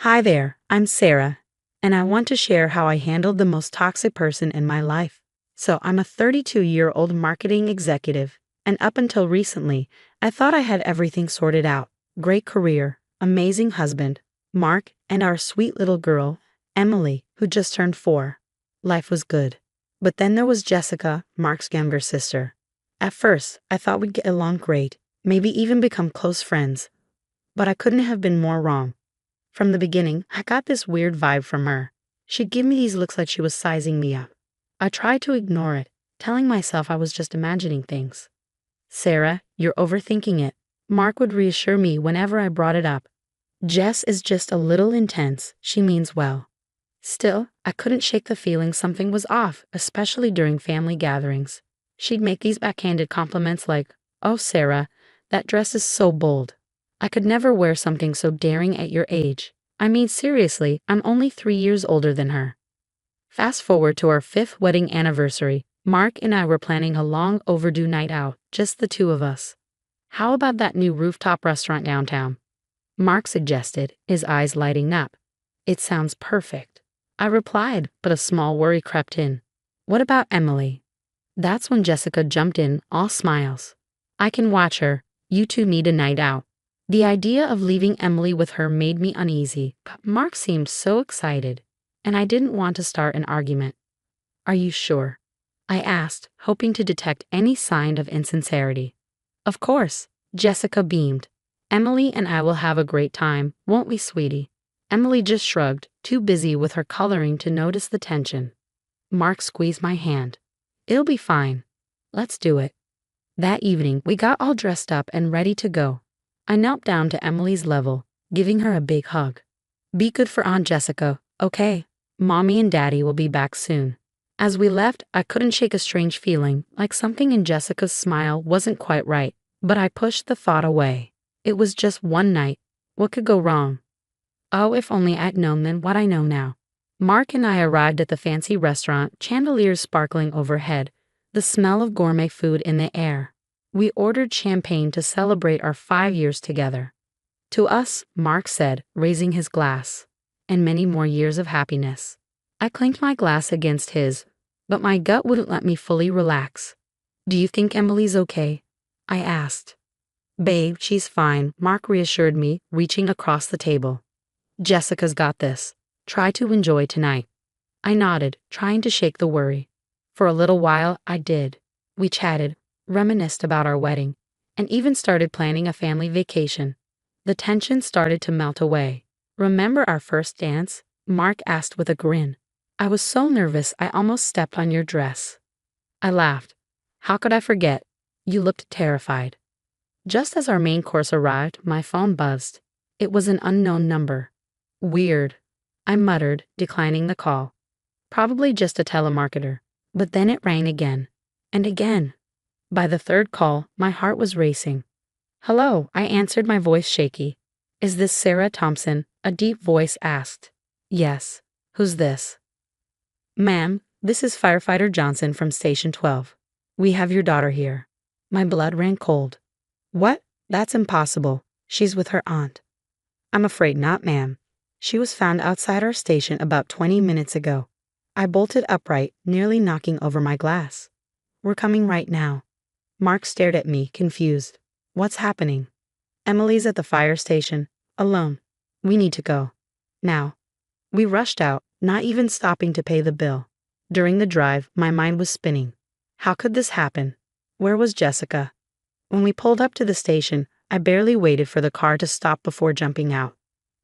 Hi there, I'm Sarah, and I want to share how I handled the most toxic person in my life. So, I'm a 32-year-old marketing executive, and up until recently, I thought I had everything sorted out. Great career, amazing husband, Mark, and our sweet little girl, Emily, who just turned 4. Life was good. But then there was Jessica, Mark's younger sister. At first, I thought we'd get along great, maybe even become close friends. But I couldn't have been more wrong. From the beginning, I got this weird vibe from her. She'd give me these looks like she was sizing me up. I tried to ignore it, telling myself I was just imagining things. Sarah, you're overthinking it. Mark would reassure me whenever I brought it up. Jess is just a little intense. She means well. Still, I couldn't shake the feeling something was off, especially during family gatherings. She'd make these backhanded compliments like, "Oh, Sarah, that dress is so bold. I could never wear something so daring at your age. I mean, seriously, I'm only 3 years older than her." Fast forward to our 5th wedding anniversary. Mark and I were planning a long overdue night out, just the two of us. "How about that new rooftop restaurant downtown?" Mark suggested, his eyes lighting up. "It sounds perfect." I replied, but a small worry crept in. "What about Emily?" That's when Jessica jumped in, all smiles. "I can watch her. You two need a night out." The idea of leaving Emily with her made me uneasy, but Mark seemed so excited, and I didn't want to start an argument. "Are you sure?" I asked, hoping to detect any sign of insincerity. "Of course," Jessica beamed. "Emily and I will have a great time, won't we, sweetie?" Emily just shrugged, too busy with her coloring to notice the tension. Mark squeezed my hand. "It'll be fine. Let's do it." That evening, we got all dressed up and ready to go. I knelt down to Emily's level, giving her a big hug. "Be good for Aunt Jessica, okay? Mommy and Daddy will be back soon." As we left, I couldn't shake a strange feeling, like something in Jessica's smile wasn't quite right, but I pushed the thought away. It was just one night. What could go wrong? Oh, if only I'd known then what I know now. Mark and I arrived at the fancy restaurant, chandeliers sparkling overhead, the smell of gourmet food in the air. We ordered champagne to celebrate our 5 years together. "To us," Mark said, raising his glass, "and many more years of happiness." I clinked my glass against his, but my gut wouldn't let me fully relax. "Do you think Emily's okay?" I asked. "Babe, she's fine," Mark reassured me, reaching across the table. "Jessica's got this. Try to enjoy tonight." I nodded, trying to shake the worry. For a little while, I did. We chatted, reminisced about our wedding, and even started planning a family vacation. The tension started to melt away. "Remember our first dance?" Mark asked with a grin. "I was so nervous I almost stepped on your dress." I laughed. "How could I forget? You looked terrified." Just as our main course arrived, my phone buzzed. It was an unknown number. "Weird," I muttered, declining the call. Probably just a telemarketer. But then it rang again. And again. By the third call, my heart was racing. "Hello," I answered, my voice shaky. "Is this Sarah Thompson?" a deep voice asked. "Yes. Who's this?" "Ma'am, this is Firefighter Johnson from Station 12. We have your daughter here." My blood ran cold. "What? That's impossible. She's with her aunt." "I'm afraid not, ma'am. She was found outside our station about 20 minutes ago." I bolted upright, nearly knocking over my glass. "We're coming right now." Mark stared at me, confused. "What's happening?" "Emily's at the fire station, alone. We need to go. Now." We rushed out, not even stopping to pay the bill. During the drive, my mind was spinning. How could this happen? Where was Jessica? When we pulled up to the station, I barely waited for the car to stop before jumping out.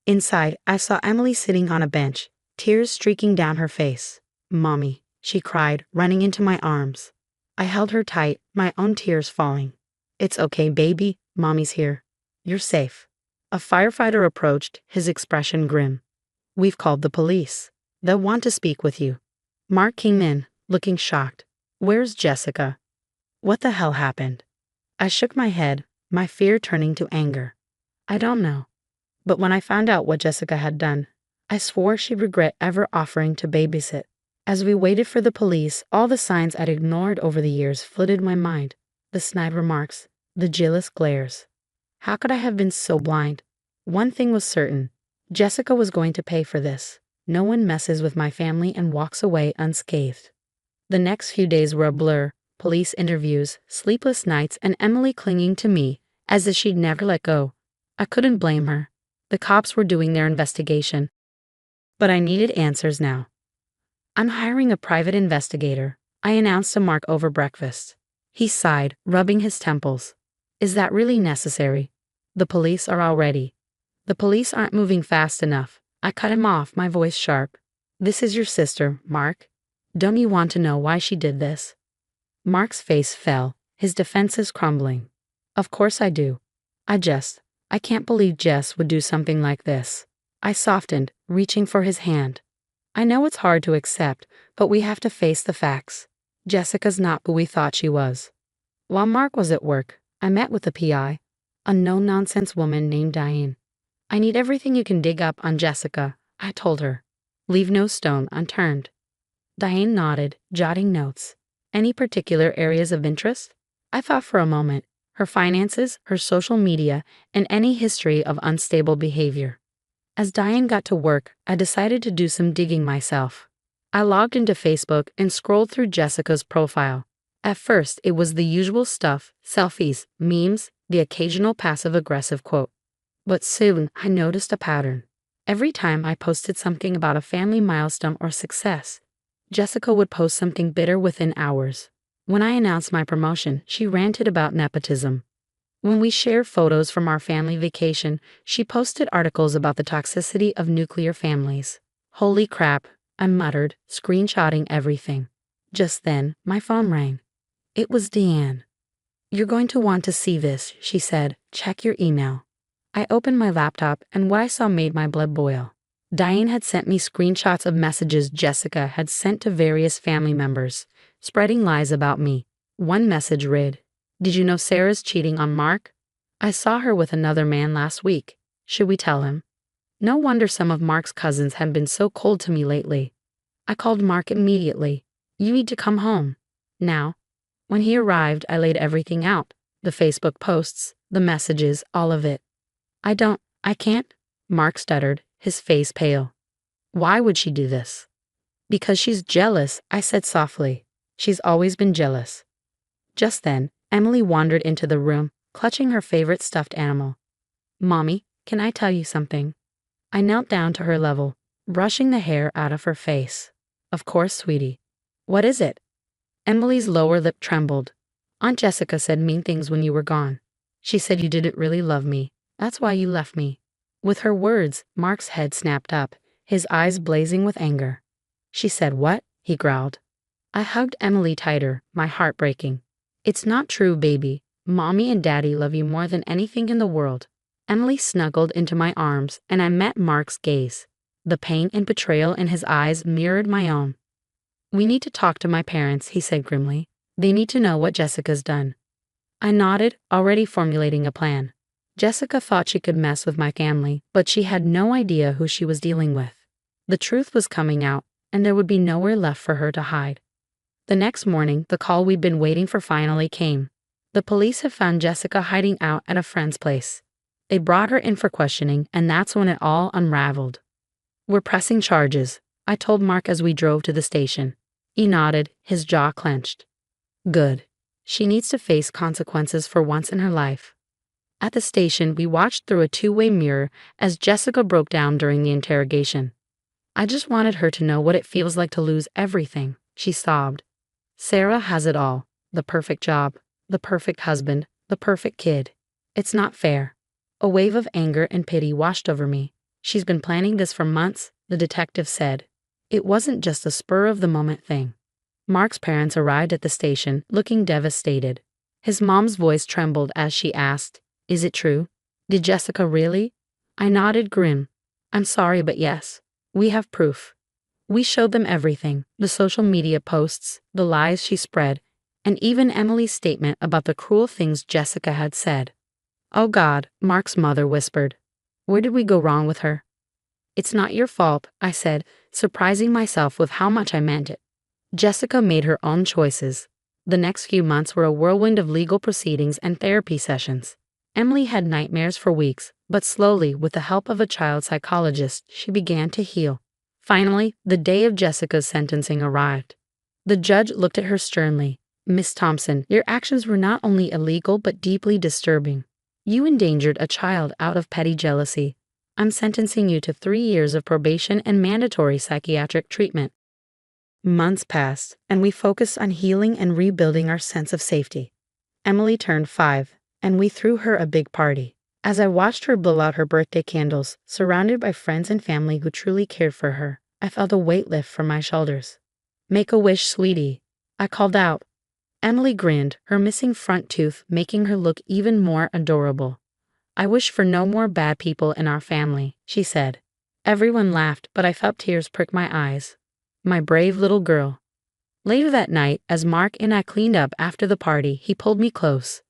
Inside, I saw Emily sitting on a bench, tears streaking down her face. "Mommy," she cried, running into my arms. I held her tight, my own tears falling. "It's okay, baby. Mommy's here. You're safe." A firefighter approached, his expression grim. "We've called the police. They'll want to speak with you." Mark came in, looking shocked. "Where's Jessica?" What the hell happened? I shook my head, my fear turning to anger. I don't know. But when I found out what Jessica had done, I swore she'd regret ever offering to babysit. As we waited for the police, all the signs I'd ignored over the years flooded my mind. The snide remarks, the jealous glares. How could I have been so blind? One thing was certain. Jessica was going to pay for this. No one messes with my family and walks away unscathed. The next few days were a blur, police interviews, sleepless nights, and Emily clinging to me, as if she'd never let go. I couldn't blame her. The cops were doing their investigation. But I needed answers now. "I'm hiring a private investigator," I announced to Mark over breakfast. He sighed, rubbing his temples. "Is that really necessary? The police aren't moving fast enough." I cut him off, my voice sharp. "This is your sister, Mark. Don't you want to know why she did this?" Mark's face fell, his defenses crumbling. "Of course I do. I can't believe Jess would do something like this." I softened, reaching for his hand. "I know it's hard to accept, but we have to face the facts. Jessica's not who we thought she was." While Mark was at work, I met with the PI, a no-nonsense woman named Diane. "I need everything you can dig up on Jessica," I told her. "Leave no stone unturned." Diane nodded, jotting notes. "Any particular areas of interest?" I thought for a moment. Her finances, her social media, and any history of unstable behavior. As Diane got to work, I decided to do some digging myself. I logged into Facebook and scrolled through Jessica's profile. At first, it was the usual stuff: selfies, memes, the occasional passive-aggressive quote. But soon, I noticed a pattern. Every time I posted something about a family milestone or success, Jessica would post something bitter within hours. When I announced my promotion, she ranted about nepotism. When we shared photos from our family vacation, she posted articles about the toxicity of nuclear families. "Holy crap," I muttered, screenshotting everything. Just then, my phone rang. It was Deanne. "You're going to want to see this," she said. "Check your email." I opened my laptop, and what I saw made my blood boil. Diane had sent me screenshots of messages Jessica had sent to various family members, spreading lies about me. One message read, "Did you know Sarah's cheating on Mark? I saw her with another man last week. Should we tell him?" No wonder some of Mark's cousins had been so cold to me lately. I called Mark immediately. "You need to come home. Now." When he arrived, I laid everything out. The Facebook posts, the messages, all of it. I can't," Mark stuttered, his face pale. "Why would she do this?" "Because she's jealous," I said softly. "She's always been jealous." Just then, Emily wandered into the room, clutching her favorite stuffed animal. "Mommy, can I tell you something?" I knelt down to her level, brushing the hair out of her face. "Of course, sweetie." "What is it?" Emily's lower lip trembled. "Aunt Jessica said mean things when you were gone. She said you didn't really love me. That's why you left me." With her words, Mark's head snapped up, his eyes blazing with anger. "She said what?" he growled. I hugged Emily tighter, my heart breaking. "It's not true, baby. Mommy and Daddy love you more than anything in the world." Emily snuggled into my arms, and I met Mark's gaze. The pain and betrayal in his eyes mirrored my own. "We need to talk to my parents," he said grimly. "They need to know what Jessica's done." I nodded, already formulating a plan. Jessica thought she could mess with my family, but she had no idea who she was dealing with. The truth was coming out, and there would be nowhere left for her to hide. The next morning, the call we'd been waiting for finally came. The police had found Jessica hiding out at a friend's place. They brought her in for questioning, and that's when it all unraveled. "We're pressing charges," I told Mark as we drove to the station. He nodded, his jaw clenched. "Good. She needs to face consequences for once in her life." At the station, we watched through a two-way mirror as Jessica broke down during the interrogation. "I just wanted her to know what it feels like to lose everything," she sobbed. "Sarah has it all. The perfect job, the perfect husband, the perfect kid. It's not fair." A wave of anger and pity washed over me. "She's been planning this for months," the detective said. It wasn't just a spur-of-the-moment thing. Mark's parents arrived at the station, looking devastated. His mom's voice trembled as she asked, "Is it true? Did Jessica really?" I nodded grim. "I'm sorry, but yes. We have proof." We showed them everything, the social media posts, the lies she spread, and even Emily's statement about the cruel things Jessica had said. "Oh God," Mark's mother whispered. "Where did we go wrong with her?" "It's not your fault," I said, surprising myself with how much I meant it. Jessica made her own choices. The next few months were a whirlwind of legal proceedings and therapy sessions. Emily had nightmares for weeks, But slowly, with the help of a child psychologist, she began to heal. Finally, the day of Jessica's sentencing arrived. The judge looked at her sternly. "Miss Thompson, your actions were not only illegal but deeply disturbing. You endangered a child out of petty jealousy. I'm sentencing you to 3 years of probation and mandatory psychiatric treatment." Months passed, and we focused on healing and rebuilding our sense of safety. Emily turned 5, and we threw her a big party. As I watched her blow out her birthday candles, surrounded by friends and family who truly cared for her, I felt a weight lift from my shoulders. "Make a wish, sweetie," I called out. Emily grinned, her missing front tooth making her look even more adorable. "I wish for no more bad people in our family," she said. Everyone laughed, but I felt tears prick my eyes. My brave little girl. Later that night, as Mark and I cleaned up after the party, he pulled me close.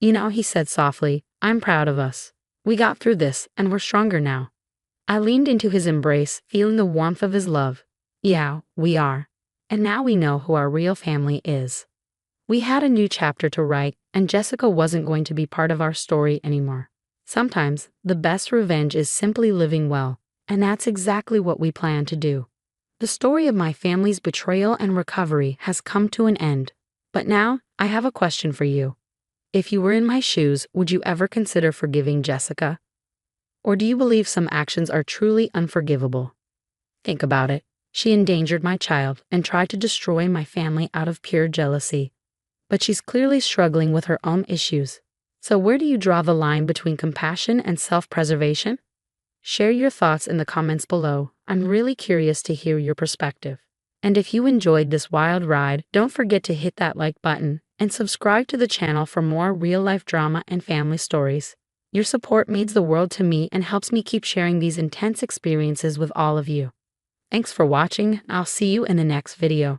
"You know," he said softly, "I'm proud of us. We got through this, and we're stronger now." I leaned into his embrace, feeling the warmth of his love. "Yeah, we are. And now we know who our real family is." We had a new chapter to write, and Jessica wasn't going to be part of our story anymore. Sometimes, the best revenge is simply living well, and that's exactly what we plan to do. The story of my family's betrayal and recovery has come to an end. But now, I have a question for you. If you were in my shoes, would you ever consider forgiving Jessica? Or do you believe some actions are truly unforgivable? Think about it. She endangered my child and tried to destroy my family out of pure jealousy. But she's clearly struggling with her own issues. So where do you draw the line between compassion and self-preservation? Share your thoughts in the comments below. I'm really curious to hear your perspective. And if you enjoyed this wild ride, don't forget to hit that like button and subscribe to the channel for more real-life drama and family stories. Your support means the world to me and helps me keep sharing these intense experiences with all of you. Thanks for watching. I'll see you in the next video.